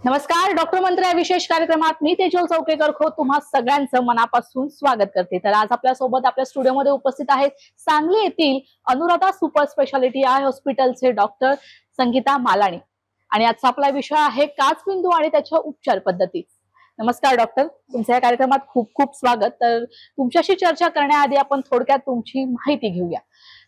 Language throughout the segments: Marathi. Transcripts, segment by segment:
नमस्कार, डॉक्टर मंत्र या विशेष कार्यक्रमात मी तेजल चौकेकर खो तुम्हा सगळ्यांचं मनापासून स्वागत करते। तर आज आपल्या सोबत आपल्या स्टुडिओमध्ये उपस्थित आहेत सांगली येथील अनुराधा सुपर स्पेशालिटी आय हॉस्पिटलचे डॉक्टर संगीता मालाणी आणि आजचा आपला विषय आहे काचबिंदू आणि त्याच्या उपचार पद्धती। नमस्कार डॉक्टर, तुमच्या या कार्यक्रमात खूप खूप स्वागत। तर तुमच्याशी चर्चा करण्याआधी आपण थोडक्यात तुमची माहिती घेऊया।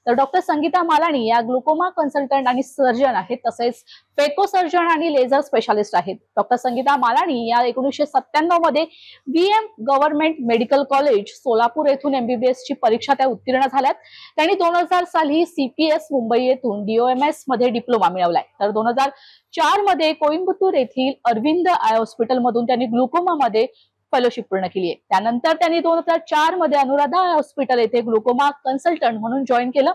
तर डॉक्टर संगीता मालाणी या ग्लुकोमा कन्सल्टंट आणि सर्जन आहेत, तसेच फेको सर्जन आणि लेझर स्पेशालिस्ट आहेत। डॉक्टर संगीता मालाणी या 1997 मध्ये VM government medical college Solapur येथून MBBS ची परीक्षा त्या उत्तीर्ण झाल्यात। त्यांनी 2000 साली CPS मुंबई येथून DOMS मध्ये डिप्लोमा मिळवलाय। तर 2004 मध्ये कोइंबतूर येथील अरविंद आय हॉस्पिटल मधून त्यांनी ग्लुकोमा मध्ये फेलोशिप पूर्ण केली आहे। त्यानंतर त्यांनी 2004 मध्ये अनुराधा हॉस्पिटल येथे ग्लुकोमा कन्सल्टंट म्हणून जॉईन केलं।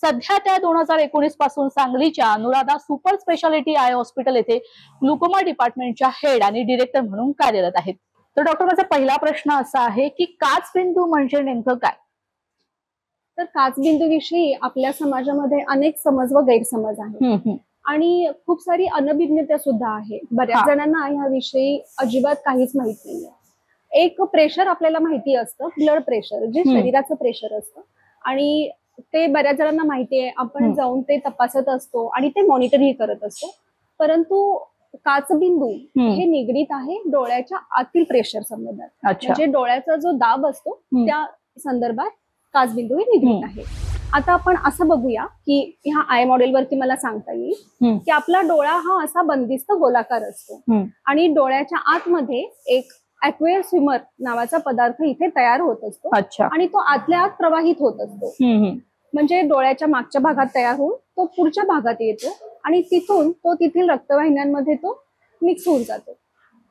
सध्या त्या 2019 पासून सांगलीच्या Anuradha super speciality I hospital येथे ग्लुकोमा डिपार्टमेंटच्या हेड आणि डिरेक्टर म्हणून कार्यरत आहेत। तर डॉक्टर, माझा पहिला प्रश्न असा आहे की काचबिंदू म्हणजे नेमकं काय? तर काचबिंदूविषयी आपल्या समाजामध्ये अनेक समज व गैरसमज आहेत आणि खूप सारी अनभिज्ञता सुद्धा आहे। बऱ्याच जणांना याविषयी अजिबात काहीच माहित नाहीये। एक प्रेशर आपल्याला माहिती असतं, ब्लड प्रेशर, जे शरीराचं प्रेशर असतं आणि ते बऱ्याच जणांना माहिती आहे। आपण जाऊन ते तपासत असतो आणि ते मॉनिटरही करत असतो। परंतु काचबिंदू हे निगडीत आहे डोळ्याच्या आतील प्रेशर संबंधात, म्हणजे डोळ्याचा जो दाब असतो त्या संदर्भात काचबिंदू हे निगडीत आहे। आता आपण असं बघूया की ह्या आय मॉडेल वरती मला सांगता येईल की आपला डोळा हा असा बंदिस्त गोलाकार असतो आणि डोळ्याच्या आतमध्ये एक ॲक्वेअस ह्युमर नावाचा पदार्थ इथे तयार होत असतो आणि तो आतल्या आत प्रवाहित होत असतो। म्हणजे डोळ्याच्या मागच्या भागात तयार होऊन तो पुढच्या भागात येतो आणि तिथून तो तिथील रक्तवाहिन्यांमध्ये तो मिक्स होऊन जातो।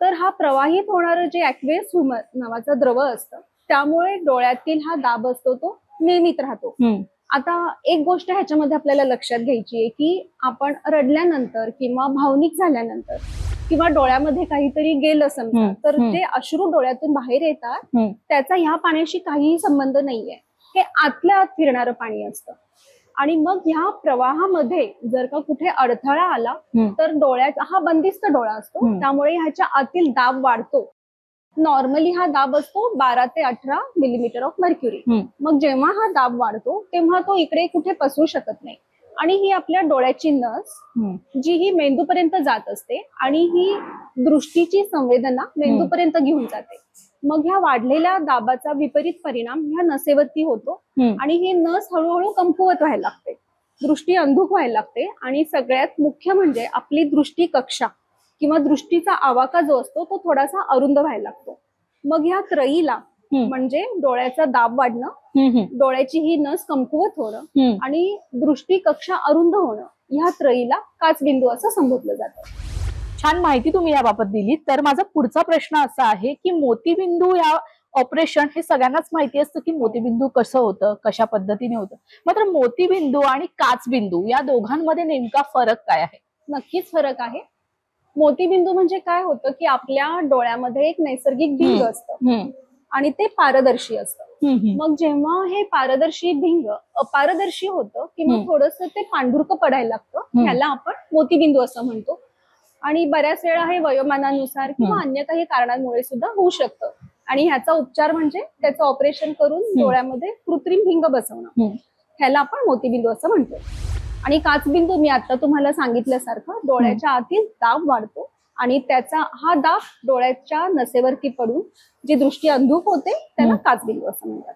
तर हा प्रवाहित होणारं जे ॲक्वेअस ह्युमर नावाचं द्रव असतं त्यामुळे डोळ्यातील हा दाब असतो तो नियमित राहतो। आता एक गोष्ट ह्याच्यामध्ये आपल्याला लक्षात घ्यायची आहे की आपण रडल्यानंतर किंवा भावनिक झाल्यानंतर किंवा डोळ्यामध्ये काहीतरी गेलं समजा, तर जे अश्रू डोळ्यातून बाहेर येतात त्याचा ह्या पाण्याशी काहीही संबंध नाहीये। हे आतल्या आत फिरणारं पाणी असतं आणि मग ह्या प्रवाहामध्ये जर का कुठे अडथळा आला तर डोळ्याचा हा बंदिस्त डोळा असतो त्यामुळे ह्याच्या आतील दाब वाढतो। नॉर्मली हा दाब असतो 12 ते 18 मिलीमीटर ऑफ मर्क्युरी। मग जेव्हा हा दाब वाढतो तेव्हा तो इकडे कुठे पसरू शकत नाही आणि ही आपल्या डोळ्याची नस जी ही मेंदूपर्यंत जात असते आणि ही दृष्टीची संवेदना मेंदूपर्यंत घेऊन जाते। मग ह्या वाढलेल्या दाबाचा विपरीत परिणाम ह्या नसेवरती होतो आणि ही नस हळूहळू कमकुवत व्हायला लागते, दृष्टी अंधुक व्हायला लागते आणि सगळ्यात मुख्य म्हणजे आपली दृष्टी कक्षा किंवा दृष्टीचा आवाका जो असतो तो थोडासा अरुंद व्हायला लागतो। मग ह्या त्रयीला म्हणजे डोळ्याचा दाब वाढणं, डोळ्याची ही नस कमकुवत होणं आणि दृष्टी कक्षा अरुंद होणं, ह्या त्रयीला काचबिंदू असं संबोधलं जातं। छान माहिती तुम्ही याबाबत दिली। तर माझा पुढचा प्रश्न असा आहे की मोतीबिंदू या ऑपरेशन हे सगळ्यांनाच माहिती असतं की मोतीबिंदू कसं होतं, कशा पद्धतीने होतं, मात्र मोतीबिंदू आणि काचबिंदू या दोघांमध्ये नेमका फरक काय आहे? नक्कीच फरक आहे। मोतीबिंदू म्हणजे काय होतं की आपल्या डोळ्यामध्ये एक नैसर्गिक भिंग असतं आणि ते पारदर्शी असतं। मग जेव्हा हे पारदर्शी भिंग अपारदर्शी होतं किंवा थोडंसं ते पांढुरकं पडायला लागतं, ह्याला आपण मोतीबिंदू असं म्हणतो आणि बऱ्याच वेळा हे वयोमानानुसार किंवा अन्य काही कारणांमुळे सुद्धा होऊ शकतं आणि ह्याचा उपचार म्हणजे त्याचं ऑपरेशन करून डोळ्यामध्ये कृत्रिम भिंग बसवणं, ह्याला आपण मोतीबिंदू असं म्हणतो। आणि काचबिंदू मी आता तुम्हाला सांगितल्यासारखं डोळ्याच्या आतील दाब वाढतो आणि त्याचा हा दाब डोळ्याच्या नसेवरती पडून जी दृष्टी अंधुक होते त्याला काचबिंदू असं म्हणतात।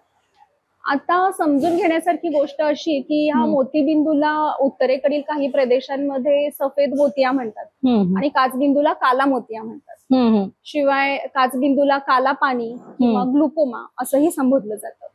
आता समजून घेण्यासारखी गोष्ट अशी की ह्या मोतीबिंदूला उत्तरेकडील काही प्रदेशांमध्ये सफेद मोतिया म्हणतात आणि काचबिंदूला काला मोतिया म्हणतात। शिवाय काचबिंदूला काला पाणी किंवा ग्लुकोमा असंही संबोधलं जातं।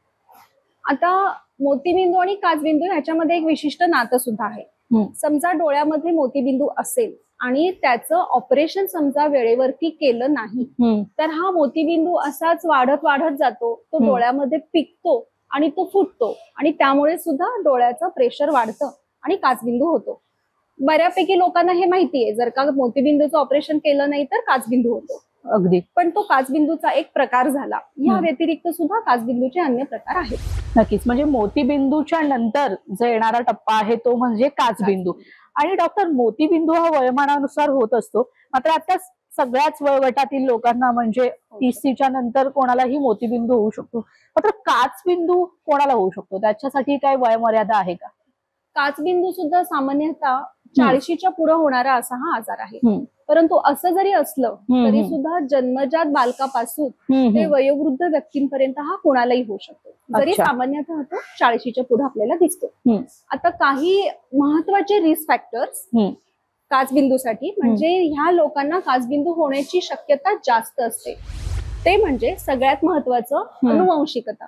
आता मोतीबिंदू आणि काचबिंदू ह्याच्यामध्ये एक विशिष्ट नातं सुद्धा आहे। समजा डोळ्यामध्ये मोतीबिंदू असेल आणि त्याचं ऑपरेशन समजा वेळेवरती केलं नाही तर हा मोतीबिंदू असाच वाढत वाढत जातो, तो डोळ्यामध्ये पिकतो आणि तो फुटतो आणि त्यामुळे सुद्धा डोळ्याचं प्रेशर वाढतं आणि काचबिंदू होतो। बऱ्यापैकी लोकांना हे माहिती आहे, जर का मोतीबिंदूचं ऑपरेशन केलं नाही तर काचबिंदू होतो। अगदी, पण तो काचबिंदूचा एक प्रकार झाला। या व्यतिरिक्त सुद्धा काचबिंदूचे अन्य प्रकार आहेत। नक्कीच, म्हणजे मोतीबिंदूच्या नंतर जो येणारा टप्पा आहे तो म्हणजे काचबिंदू। आणि डॉक्टर, मोतीबिंदू हा वयोमानानुसार होत असतो, मात्र आता सगळ्याच वयोगटातील लोकांना म्हणजे 30च्या नंतर कोणालाही मोतीबिंदू होऊ शकतो, मात्र काचबिंदू कोणाला होऊ शकतो? त्याच्यासाठी काय वयमर्यादा आहे का? काचबिंदू सुद्धा सामान्यतः 40च्या पुढे होणारा असा हा आजार आहे. परंतु असं जरी असलं तरी सुद्धा जन्मजात बालकापासून ते वयोवृद्ध व्यक्तींपर्यंत हा कोणालाही होऊ शकतो. जरी सामान्यतः तो 40च्या पुढे आपल्याला दिसतो. आता काही महत्वाचे रिस्क फॅक्टर्स काचबिंदूसाठी, म्हणजे ह्या लोकांना काचबिंदू होण्याची शक्यता जास्त असते. ते म्हणजे सगळ्यात महत्वाचं अनुवंशिकता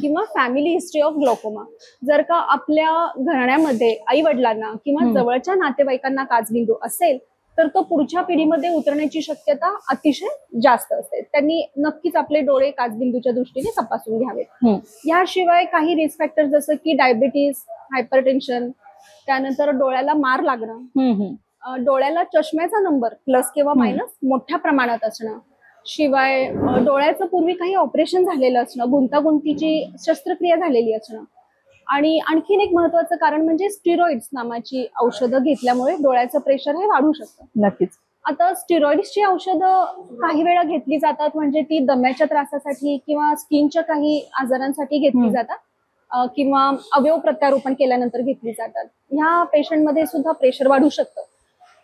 किंवा फॅमिली हिस्ट्री ऑफ ग्लोकोमा. जर का आपल्या घराण्यामध्ये आई वडिलांना किंवा जवळच्या नातेवाईकांना काचबिंदू असेल तर तो पुढच्या पिढीमध्ये उतरण्याची शक्यता अतिशय जास्त असते. त्यांनी नक्कीच आपले डोळे काचबिंदूच्या दृष्टीने तपासून घ्यावेत. याशिवाय काही रिस्क फॅक्टर जसं की डायबिटीस, हायपरटेन्शन, त्यानंतर डोळ्याला मार लागणं, डोळ्याला चष्म्याचा नंबर प्लस किंवा मायनस मोठ्या प्रमाणात असणं, शिवाय डोळ्याचं पूर्वी काही ऑपरेशन झालेलं असणं, गुंतागुंतीची शस्त्रक्रिया झालेली असणं, आणि आणखीन एक महत्वाचं कारण म्हणजे स्टिरॉइड्स नावाची औषधं घेतल्यामुळे डोळ्याचं प्रेशर हे वाढू शकतं. नक्कीच. आता स्टिरॉइड्सची औषधं काही वेळा घेतली जातात, म्हणजे ती दम्याच्या त्रासासाठी किंवा स्किनच्या काही आजारांसाठी घेतली जातात किंवा अवयव प्रत्यारोपण केल्यानंतर घेतली जातात. ह्या पेशंटमध्ये सुद्धा प्रेशर वाढू शकतं.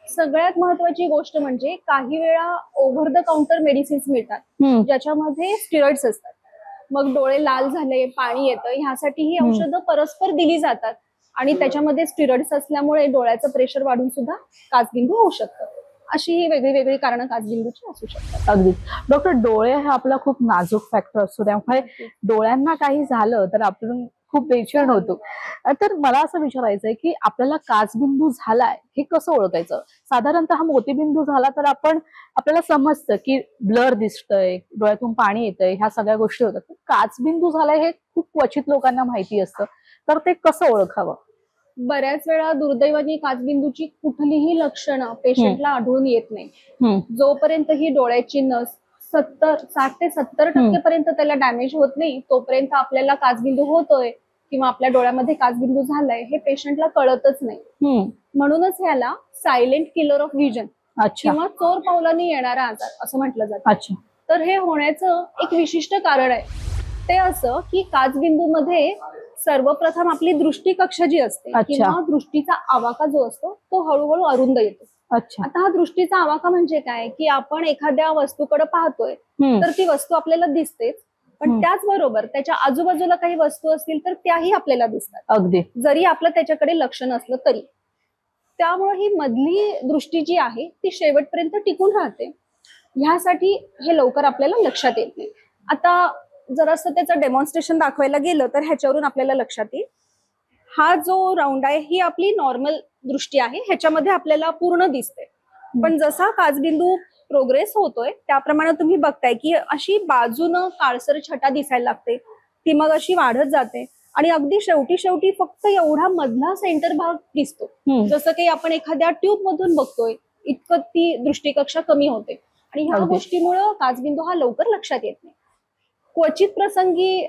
सगळ्यात महत्वाची गोष्ट म्हणजे काही वेळा ओव्हर द काउंटर मेडिसिन्स मिळतात ज्याच्यामध्ये स्टिरॉइड्स असतात. मग डोळे लाल झाले, पाणी येतं, ह्यासाठी ही औषधं परस्पर दिली जातात आणि त्याच्यामध्ये स्टिरॉइड्स असल्यामुळे डोळ्याचं प्रेशर वाढून सुद्धा काचबिंदू होऊ शकतं. अशी ही वेगळी वेगळी कारणं काचबिंदूची असू शकतात. अगदी. डॉक्टर, डोळे हा आपला खूप नाजूक फॅक्टर असतो, त्यामुळे डोळ्यांना काही झालं तर आपण खूप बेचैन होतो. तर मला असं विचारायचंय की आपल्याला काचबिंदू झालाय हे कसं ओळखायचं? साधारणतः मोतीबिंदू झाला तर आपल्याला समजतं की ब्लर दिसतंय, डोळ्यातून पाणी येतंय, ह्या सगळ्या गोष्टी होतात. काचबिंदू झालाय हे खूप क्वचित लोकांना माहिती असतं, तर ते कसं ओळखावं? बऱ्याच वेळा दुर्दैवाने काचबिंदूची कुठलीही लक्षणं पेशंटला आढळून येत नाही. जोपर्यंत ही डोळ्याची नस 60 ते 70% पर्यंत त्याला डॅमेज होत नाही तोपर्यंत आपल्याला काचबिंदू होतोय किंवा आपल्या डोळ्यामध्ये काचबिंदू झालाय हे पेशंटला कळतच नाही. म्हणूनच ह्याला सायलेंट किलर ऑफ व्हिजन किंवा चोर पावलाने येणारा आजार असं म्हटलं जातं. तर हे होण्याचं एक विशिष्ट कारण आहे. ते असं की काचबिंदूमध्ये सर्वप्रथम आपली दृष्टी कक्षा जी असते किंवा दृष्टीचा आवाका जो असतो तो हळूहळू अरुंद येतो. आता हा दृष्टीचा आवाका म्हणजे काय की आपण एखाद्या वस्तूकडे पाहतोय तर ती वस्तू आपल्याला दिसतेच, पण त्याचबरोबर त्याच्या आजूबाजूला काही वस्तू असतील तर त्याही आपल्याला दिसतात, अगदी जरी आपलं त्याच्याकडे लक्ष नसलं तरी. त्यामुळे ही मधली दृष्टी जी आहे ती शेवटपर्यंत टिकून राहते. ह्यासाठी हे लवकर आपल्याला लक्षात येत नाही. आता जरासं त्याचं डेमॉन्स्ट्रेशन दाखवायला गेलं तर ह्याच्यावरून आपल्याला लक्षात येईल. हा जो राऊंड आहे ही आपली नॉर्मल दृष्टी आहे, ह्याच्यामध्ये आपल्याला पूर्ण दिसते. पण जसा काचबिंदू प्रोग्रेस होतोय त्याप्रमाणे तुम्ही बघताय की अशी बाजूनं काळसर छटा दिसायला लागते, ती मग अशी वाढत जाते आणि अगदी शेवटी फक्त एवढा मधला सेंटर भाग दिसतो, जसं काही आपण एखाद्या ट्यूब मधून बघतोय इतकं ती दृष्टीकक्षा कमी होते. आणि ह्या गोष्टीमुळे काचबिंदू हा लवकर लक्षात येत नाही. क्वचित प्रसंगी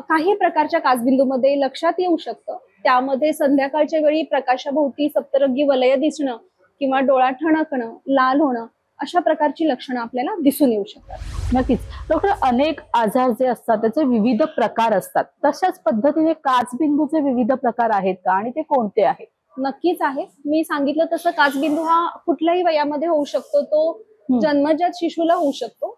काही प्रकारच्या काचबिंदूमध्ये लक्षात येऊ शकतं. त्यामध्ये संध्याकाळच्या वेळी प्रकाशाभोवती सप्तरंगी वलय दिसणं किंवा डोळा ठणकणं, लाल होणं अशा प्रकारची लक्षणं आपल्याला दिसून येऊ शकतात. नक्कीच. डॉक्टर, अनेक आजार जे असतात त्याचे विविध प्रकार असतात, तशाच पद्धतीने काचबिंदूचे विविध प्रकार आहेत का आणि ते कोणते आहेत? नक्कीच आहे. मी सांगितलं तसं काचबिंदू हा कुठल्याही वयामध्ये होऊ शकतो. तो जन्मजात शिशूला होऊ शकतो,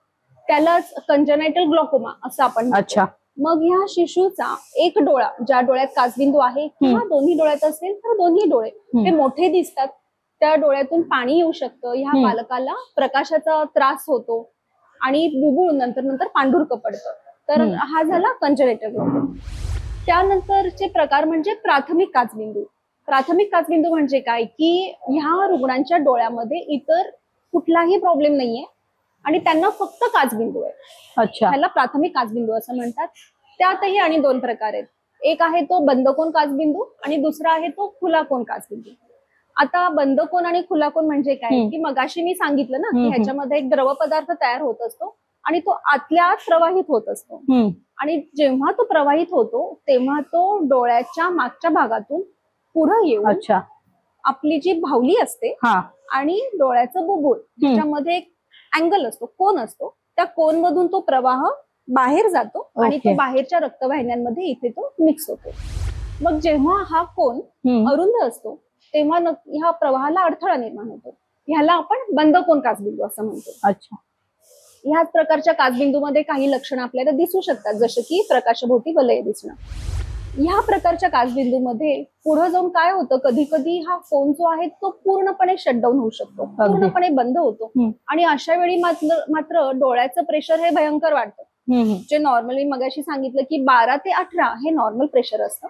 त्यालाच कंजेनायटल ग्लोकोमा असं आपण म्हणतो. मग ह्या शिशूचा एक डोळा, ज्या डोळ्यात काचबिंदू आहे किंवा दोन्ही डोळ्यात असेल तर दोन्ही डोळे हे मोठे दिसतात, त्या डोळ्यातून पाणी येऊ शकतं, ह्या बालकाला प्रकाशाचा त्रास होतो आणि बुबुळ नंतर पांढुरकं पडतं. तर हा झाला कंजेनायटल ग्लोकोमा. त्यानंतरचे प्रकार म्हणजे प्राथमिक काचबिंदू. प्राथमिक काचबिंदू म्हणजे काय की ह्या रुग्णांच्या डोळ्यामध्ये इतर कुठलाही प्रॉब्लेम नाहीये आणि त्यांना फक्त काचबिंदू आहे. ह्याला प्राथमिक काचबिंदू असं म्हणतात. त्यातही आणि दोन प्रकार आहेत. एक आहे तो बंदकोन काचबिंदू आणि दुसरा आहे तो खुला कोन काचबिंदू. आता बंदकोन आणि खुला कोन म्हणजे काय की मगाशी मी सांगितलं ना की ह्याच्यामध्ये एक द्रव पदार्थ तयार होत असतो आणि तो आतल्या आत प्रवाहित होत असतो आणि जेव्हा तो प्रवाहित होतो तेव्हा तो डोळ्याच्या मागच्या भागातून पुढे येऊन आपली जी भावली असते आणि डोळ्याचं बुबुळ ज्याच्यामध्ये एक अँगल असतो, कोन असतो, त्या कोन मधून तो प्रवाह बाहेर जातो आणि तो बाहेरच्या रक्तवाहिन्यांमध्ये इथे तो मिक्स होतो. मग जेव्हा हा कोन अरुंद असतो तेव्हा ह्या प्रवाहाला अडथळा निर्माण होतो. ह्याला आपण बंद कोन काचबिंदू असं म्हणतो. अच्छा. ह्याच प्रकारच्या काचबिंदूमध्ये काही लक्षणं आपल्याला दिसू शकतात, जसं की प्रकाशभोवती वलय दिसणं. ह्या प्रकारच्या काचबिंदूमध्ये पुढे जाऊन काय होतं, कधी कधी हा कोन जो आहे तो पूर्णपणे शटडाऊन होऊ शकतो, पूर्णपणे बंद होतो. आणि अशा वेळी मात्र डोळ्याचं प्रेशर हे भयंकर वाढतं. जे नॉर्मली मगाशी सांगितलं की 12 ते 18 हे नॉर्मल प्रेशर असतं,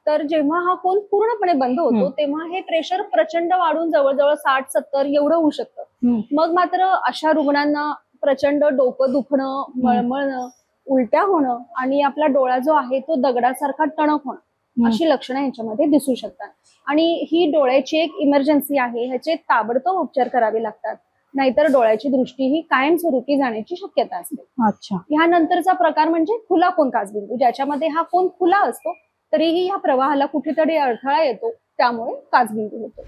तर जेव्हा हा कोन पूर्णपणे बंद होतो तेव्हा हे प्रेशर प्रचंड वाढून जवळजवळ 60-70 एवढं होऊ शकतं. मग मात्र अशा रुग्णांना प्रचंड डोकं दुखणं, मळमळणं, उलट्या होणं आणि आपला डोळा जो आहे तो दगडासारखा टणक होणं अशी लक्षणं ह्याच्यामध्ये दिसू शकतात. आणि ही डोळ्याची एक इमर्जन्सी आहे, ह्याचे ताबडतोब उपचार करावे लागतात, नाहीतर डोळ्याची दृष्टी ही कायमस्वरूपी जाण्याची शक्यता असते. अच्छा. ह्यानंतरचा प्रकार म्हणजे खुला कोन काचबिंदू, ज्याच्यामध्ये हा कोन खुला असतो तरीही या प्रवाहाला कुठेतरी अडथळा येतो, त्यामुळे काचबिंदू होतो.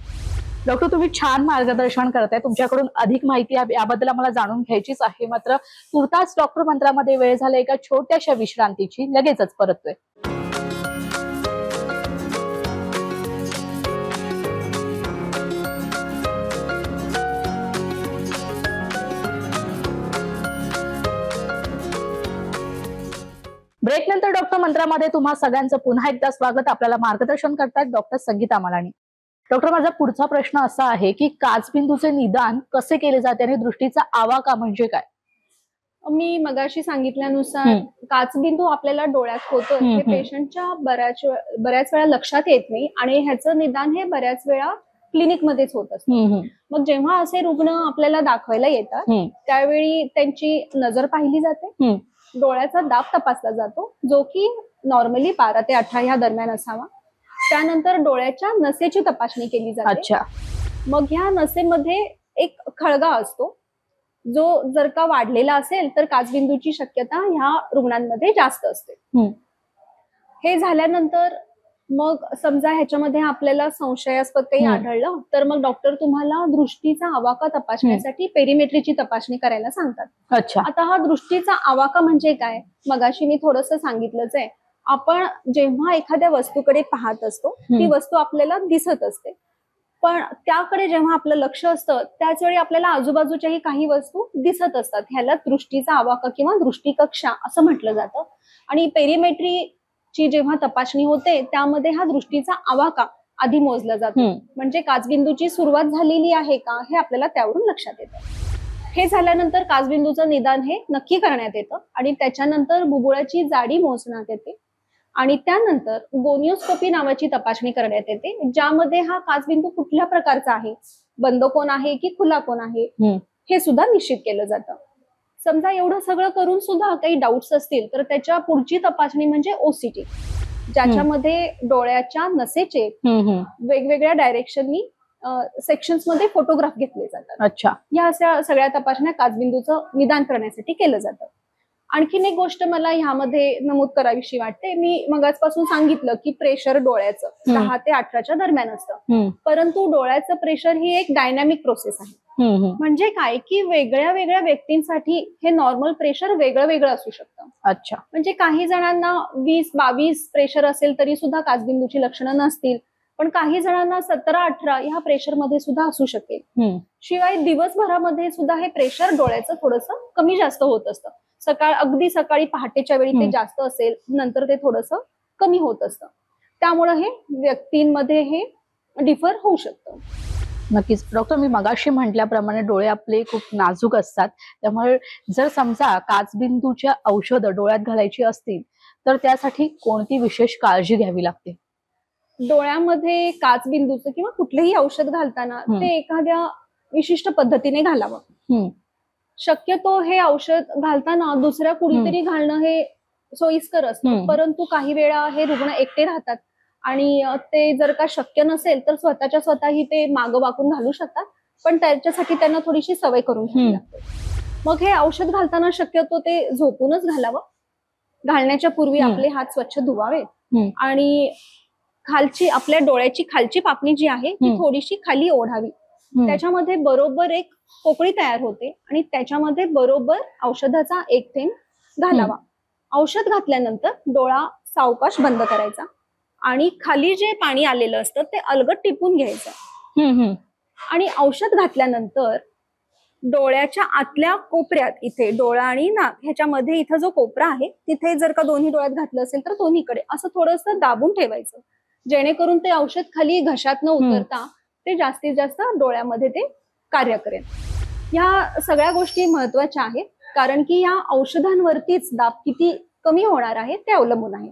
डॉक्टर, तुम्ही छान मार्गदर्शन करताय. तुमच्याकडून अधिक माहिती याबद्दल मला जाणून घ्यायचीच आहे. मात्र तुर्तास डॉक्टर मंत्रामध्ये वेळ झाला एका छोट्याशा विश्रांतीची. लगेचच परततोय. ब्रेक नंतर डॉक्टर मंत्रामध्ये तुम्हा सगळ्यांचं पुन्हा एकदा स्वागत. आपल्याला मार्गदर्शन करतात डॉक्टर संगीता मालानी. डॉक्टर, माझा पुढचा प्रश्न असा आहे की काचबिंदूचे निदान कसे केले जाते आणि दृष्टीचा आवाका म्हणजे काय? मी मगाशी सांगितल्यानुसार काचबिंदू आपल्याला डोळ्यात होतो हे पेशंटच्या बऱ्याच वेळा लक्षात येत नाही आणि ह्याचं निदान हे बऱ्याच वेळा क्लिनिकमध्येच होत असतं. मग जेव्हा असे रुग्ण आपल्याला दाखवायला येतात त्यावेळी त्यांची नजर पाहिली जाते, डोळ्याचा दाब तपासला जातो, जो की नॉर्मली 12 ते 18 ह्या दरम्यान असावा. त्यानंतर डोळ्याच्या नसेची तपासणी केली जाते. मग ह्या नसेमध्ये एक खळगा असतो, जो जर का वाढलेला असेल तर काचबिंदूची शक्यता ह्या रुग्णांमध्ये जास्त असते. हे झाल्यानंतर मग समजा ह्याच्यामध्ये आपल्याला संशयास्पद काही आढळलं तर मग डॉक्टर तुम्हाला दृष्टीचा आवाका तपासण्यासाठी पेरिमेट्रीची तपासणी करायला सांगतात. अच्छा. आता हा दृष्टीचा आवाका म्हणजे काय, मगाशी मी थोडंसं सांगितलंच आहे. आपण जेव्हा एखाद्या वस्तूकडे पाहत असतो ती वस्तू आपल्याला दिसत असते, पण त्याकडे जेव्हा आपलं लक्ष असतं त्याच वेळी आपल्याला आजूबाजूच्याही काही वस्तू दिसत असतात. ह्याला दृष्टीचा आवाका किंवा दृष्टिकक्षा असं म्हटलं जातं. आणि पेरिमेट्रीची जेव्हा तपासणी होते त्यामध्ये हा दृष्टीचा आवाका आधी मोजला जातो, म्हणजे काचबिंदूची सुरुवात झालेली आहे का हे आपल्याला त्यावरून लक्षात येतं. हे झाल्यानंतर काचबिंदूचं निदान हे नक्की करण्यात येतं आणि त्याच्यानंतर बुबुळाची जाडी मोजण्यात येते आणि त्यानंतर गोनिओस्कोपी नावाची तपासणी करण्यात येते, ज्यामध्ये हा काचबिंदू कुठल्या प्रकारचा आहे, बंद कोन आहे की खुला कोन आहे हे सुद्धा निश्चित केलं जातं. समजा एवढं सगळं करून सुद्धा काही डाऊट्स असतील तर त्याच्या पुढची तपासणी म्हणजे ओसीटी, ज्याच्यामध्ये डोळ्याच्या नसेचे वेगवेगळ्या डायरेक्शननी सेक्शन्स मध्ये फोटोग्राफ घेतले जातात. अच्छा. या अशा सगळ्या तपासण्या काचबिंदूचं निदान करण्यासाठी केलं जातं. आणखीन एक गोष्ट मला ह्यामध्ये नमूद करावीशी वाटते. मी मगाचपासून सांगितलं की प्रेशर डोळ्याचं 10 ते 18च्या दरम्यान असतं, परंतु डोळ्याचं प्रेशर ही एक डायनॅमिक प्रोसेस आहे. म्हणजे काय की वेगळ्या वेगळ्या व्यक्तींसाठी हे नॉर्मल प्रेशर वेगळं वेगळं असू शकतं. अच्छा. म्हणजे काही जणांना 20-22 प्रेशर असेल तरी सुद्धा काचबिंदूची लक्षणं नसतील, पण काही जणांना 17-18 ह्या प्रेशर मध्ये सुद्धा असू शकेल. शिवाय दिवसभरामध्ये सुद्धा हे प्रेशर डोळ्याचं थोडंसं कमी जास्त होत असतं. अगदी सकाळी पहाटेच्या वेळी ते जास्त असेल, नंतर ते थोडंसं कमी होत असतं. त्यामुळे हे व्यक्तींमध्ये हे डिफर होऊ शकतं. नक्कीच डॉक्टर, मी मगाशी म्हटल्याप्रमाणे डोळे आपले खूप नाजूक असतात, त्यामुळे जर समजा काचबिंदूच्या औषधं डोळ्यात घालायची असतील तर त्यासाठी कोणती विशेष काळजी घ्यावी लागते? डोळ्यामध्ये काचबिंदूचं किंवा कुठलंही औषध घालताना ते एखाद्या विशिष्ट पद्धतीने घालावं. शक्यतो हे औषध घालताना दुसऱ्या कुणीतरी घालणं हे सोयीस्कर असतं, परंतु काही वेळा हे रुग्ण एकटे राहतात आणि ते जर का शक्य नसेल तर स्वतःच्या स्वतःही ते मागं वाकून घालू शकतात, पण त्याच्यासाठी त्यांना थोडीशी सवय करून घ्यावी लागते. मग हे औषध घालताना शक्यतो ते झोपूनच घालावं. घालण्याच्या पूर्वी आपले हात स्वच्छ धुवावेत आणि खालची आपल्या डोळ्याची खालची पापणी जी आहे ती थोडीशी खाली ओढावी. त्याच्यामध्ये बरोबर एक पोकळी तयार होते आणि त्याच्यामध्ये बरोबर औषधाचा एक थेंब घालावा. औषध घातल्यानंतर डोळा सावकाश बंद करायचा आणि खाली जे पाणी आलेलं असतं ते अलगद टिपून घ्यायचं. आणि औषध घातल्यानंतर डोळ्याच्या आतल्या कोपऱ्यात इथे डोळा आणि नाक ह्याच्यामध्ये इथं जो कोपरा आहे तिथे जर का दोन्ही डोळ्यात घातलं असेल तर दोन्हीकडे असं थोडंसं दाबून ठेवायचं, जेणेकरून ते औषध खाली घशात न उतरता ते जास्तीत जास्त डोळ्यामध्ये ते कार्य करेल. या सगळ्या गोष्टी महत्वाच्या आहेत, कारण की या औषधांवरतीच दाब किती कमी होणार आहे ते अवलंबून आहे.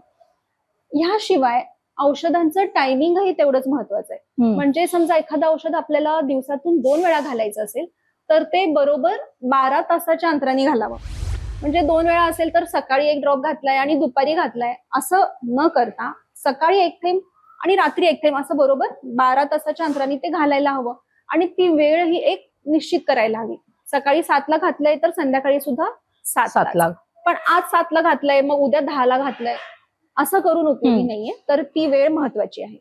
ह्याशिवाय औषधांचं टायमिंगही तेवढंच महत्वाचं आहे. म्हणजे समजा एखादं औषध आपल्याला दिवसातून 2 वेळा घालायचं असेल तर ते बरोबर 12 तासाच्या अंतराने घालावं. म्हणजे 2 वेळा असेल तर सकाळी 1 ड्रॉप घातलाय आणि दुपारी घातलाय असं न करता सकाळी 1 थेंब आणि रात्री 1 थेंब असं बरोबर 12 तासाच्या अंतराने ते घालायला हवं. आणि ती वेळ ही एक निश्चित करायला हवी. सकाळी 7ला घातलंय तर संध्याकाळी सुद्धा 7ला. पण आज 7ला घातलंय मग उद्या 10ला घातलंय असं करून उपयोगी नाहीये. तर ती वेळ महत्वाची आहे.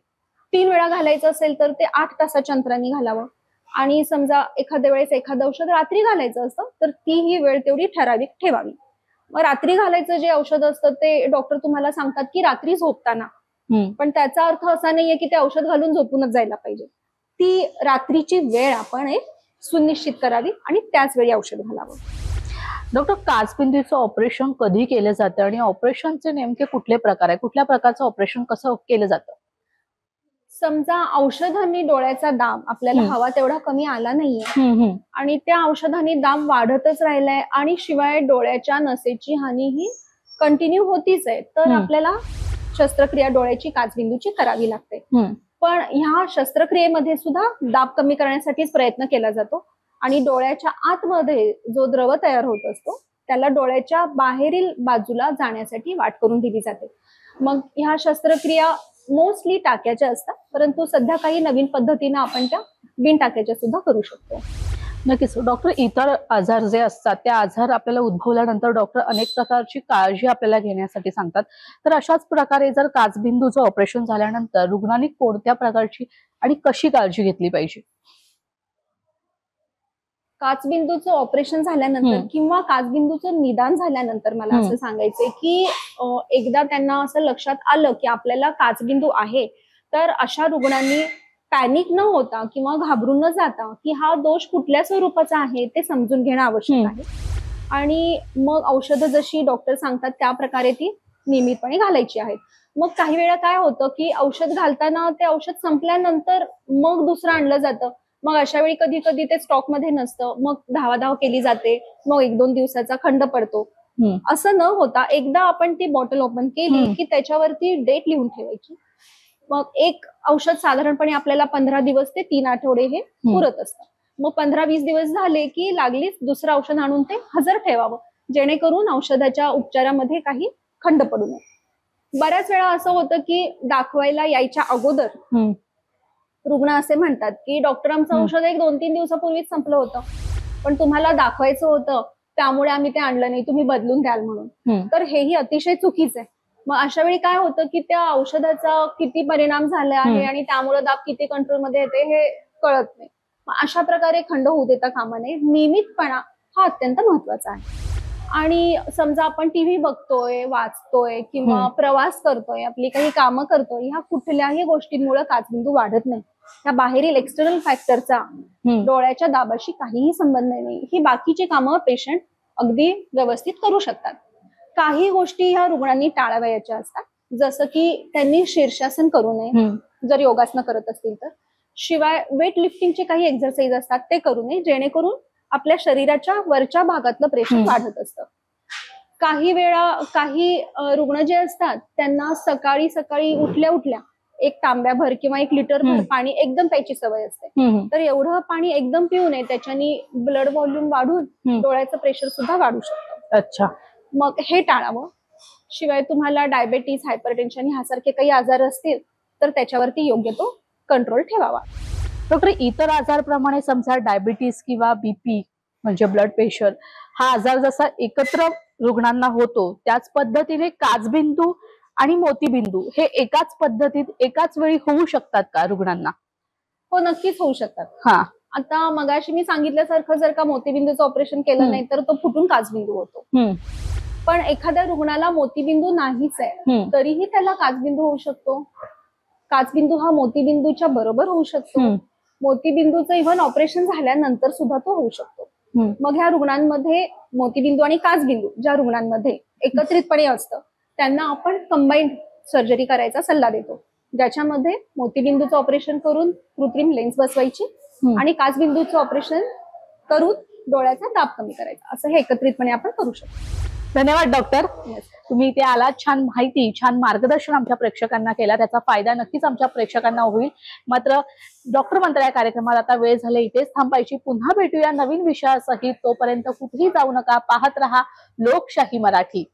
3 वेळा घालायचं असेल तर ते 8 तासाच्या अंतराने घालावं. आणि समजा एखाद्या वेळेस एखादं औषध रात्री घालायचं असतं तर ती ही वेळ तेवढी ठराविक ठेवावी. मग रात्री घालायचं जे औषध असतं ते डॉक्टर तुम्हाला सांगतात की रात्री झोपताना, पण त्याचा अर्थ असा नाहीये की ते औषध घालून झोपूनच जायला पाहिजे. ती रात्रीची वेळ आपण एक सुनिश्चित करावी आणि त्याच वेळी औषध घालावं. डॉक्टर, काचबिंदूचं ऑपरेशन कधी केलं जातं आणि ऑपरेशनचे नेमके कुठले प्रकार आहे, कुठल्या प्रकारचं ऑपरेशन कसं केलं जातं? समजा औषधांनी डोळ्याचा दाब आपल्याला हवा तेवढा कमी आला नाहीये आणि त्या औषधांनी दाब वाढतच राहिलाय आणि शिवाय डोळ्याच्या नसेची हानी ही कंटिन्यू होतीच आहे, तर आपल्याला शस्त्रक्रिया डोळ्याची काचबिंदूची करावी लागते. पण ह्या शस्त्रक्रियेमध्ये सुद्धा दाब कमी करण्यासाठीच प्रयत्न केला जातो आणि डोळ्याच्या आतमध्ये जो द्रव तयार होत असतो त्याला डोळ्याच्या बाहेरील बाजूला जाण्यासाठी वाट करून दिली जाते. मग ह्या शस्त्रक्रिया मोस्टली टाक्याच्या असतात, परंतु सध्या काही नवीन पद्धतीनं आपण त्या बिन टाक्याच्या सुद्धा करू शकतो. नक्कीच डॉक्टर, इतर आजार जे असतात त्या आजार आपल्याला उद्भवल्यानंतर डॉक्टर अनेक प्रकारची काळजी आपल्याला घेण्यासाठी सांगतात. तर अशाच प्रकारे जर काचबिंदूचं ऑपरेशन झाल्यानंतर रुग्णांनी कोणत्या प्रकारची आणि कशी काळजी घेतली पाहिजे? काचबिंदूचं ऑपरेशन झाल्यानंतर किंवा काचबिंदूचं निदान झाल्यानंतर मला असं सांगायचंय की एकदा त्यांना असं लक्षात आलं की आपल्याला काचबिंदू आहे, तर अशा रुग्णांनी पॅनिक न होता किंवा घाबरून न जाता की हा दोष कुठल्या स्वरूपाचा आहे ते समजून घेणं आवश्यक आहे. आणि मग औषधं जशी डॉक्टर सांगतात त्या प्रकारे ती नियमितपणे घालायची आहेत. मग काही वेळा काय होतं की औषध घालताना ते औषध संपल्यानंतर मग दुसरं आणलं जातं. मग अशा वेळी कधी कधी ते स्टॉकमध्ये नसतं, मग धावाधाव केली जाते, मग 1-2 दिवसाचा खंड पडतो. असं न होता एकदा आपण ती बॉटल ओपन केली की त्याच्यावरती डेट लिहून ठेवायची. मग एक औषध साधारणपणे आपल्याला 15 दिवस ते 3 आठवडे हे पुरत असतं. मग 15-20 दिवस झाले की लागलीच दुसरं औषध आणून ते हजर ठेवावं, जेणेकरून औषधाच्या उपचारामध्ये काही खंड पडू नये. बऱ्याच वेळा असं होतं की दाखवायला यायच्या अगोदर रुग्ण असे म्हणतात की डॉक्टर आमचं औषध 1-2-3 दिवसापूर्वीच संपलं होतं, पण तुम्हाला दाखवायचं होतं त्यामुळे आम्ही ते आणलं नाही, तुम्ही बदलून द्याल म्हणून. तर हेही अतिशय चुकीचं आहे. मग अशा वेळी काय होतं की त्या औषधाचा किती परिणाम झाला आहे आणि त्यामुळे दाब किती कंट्रोलमध्ये येते हे कळत नाही. मग अशा प्रकारे खंड होऊ देता कामा नये. नियमितपणा हा अत्यंत महत्वाचा आहे. आणि समजा आपण टीव्ही बघतोय, वाचतोय किंवा प्रवास करतोय, आपली काही कामं करतोय, ह्या कुठल्याही गोष्टींमुळे काचबिंदू वाढत नाही. त्या बाहेरील एक्सटर्नल फॅक्टरचा डोळ्याच्या दाबाशी काहीही संबंध नाही. ही बाकीची कामं पेशंट अगदी व्यवस्थित करू शकतात. काही गोष्टी ह्या रुग्णांनी टाळावयाच्या असतात, जसं की त्यांनी शीर्षासन करू नये जर योगासनं करत असतील तर. शिवाय वेट लिफ्टिंगचे काही एक्सरसाइज असतात ते करू नये, जेणेकरून आपल्या शरीराच्या वरच्या भागातलं प्रेशर वाढत असतं. काही वेळा काही रुग्ण जे असतात त्यांना सकाळी सकाळी उठल्या उठल्या 1 तांब्याभर किंवा 1 लिटरभर पाणी एकदम प्यायची सवय असते. तर एवढं पाणी एकदम पिऊ नये, त्याच्यानी ब्लड व्हॉल्यूम वाढून डोळ्याचं प्रेशर सुद्धा वाढू शकतं. अच्छा, मग हे टाळावं. शिवाय तुम्हाला डायबेटीस, हायपरटेन्शन ह्यासारखे काही आजार असतील तर त्याच्यावरती योग्य तो कंट्रोल ठेवावा. डॉक्टर, इतर आजारप्रमाणे समजा डायबिटीस किंवा बीपी म्हणजे ब्लड प्रेशर हा आजार जसा एकत्र रुग्णांना होतो त्याच पद्धतीने काचबिंदू आणि मोतीबिंदू हे एकाच पद्धतीत एकाच वेळी होऊ शकतात का रुग्णांना? हो, नक्कीच होऊ शकतात. हा. आता मगाशी मी सांगितल्यासारखं जर का मोतीबिंदूचं ऑपरेशन केलं नाही तर तो फुटून काचबिंदू होतो. पण एखाद्या रुग्णाला मोतीबिंदू नाहीच आहे तरीही त्याला काचबिंदू होऊ शकतो. काचबिंदू हा मोतीबिंदूच्या बरोबर होऊ शकतो. मोतीबिंदूचं इव्हन ऑपरेशन झाल्यानंतर सुद्धा तो होऊ शकतो. मग ह्या रुग्णांमध्ये मोतीबिंदू आणि काचबिंदू ज्या रुग्णांमध्ये एकत्रितपणे असतं त्यांना आपण कंबाईंड सर्जरी करायचा सल्ला देतो, ज्याच्यामध्ये मोतीबिंदूचं ऑपरेशन करून कृत्रिम लेन्स बसवायची आणि काचबिंदूचं ऑपरेशन करून डोळ्याचा दाब कमी करायचा, असं हे एकत्रितपणे आपण करू शकतो. धन्यवाद डॉक्टर, तुम्ही इथे आलात, छान माहिती छान मार्गदर्शन आमच्या प्रेक्षकांना केला, त्याचा फायदा नक्कीच आमच्या प्रेक्षकांना होईल. मात्र डॉक्टर मंत्र या कार्यक्रमात आता वेळ झाले इथेच थांबायची. पुन्हा भेटूया नवीन विषयासहित. तोपर्यंत कुठेही जाऊ नका, पाहत रहा लोकशाही मराठी.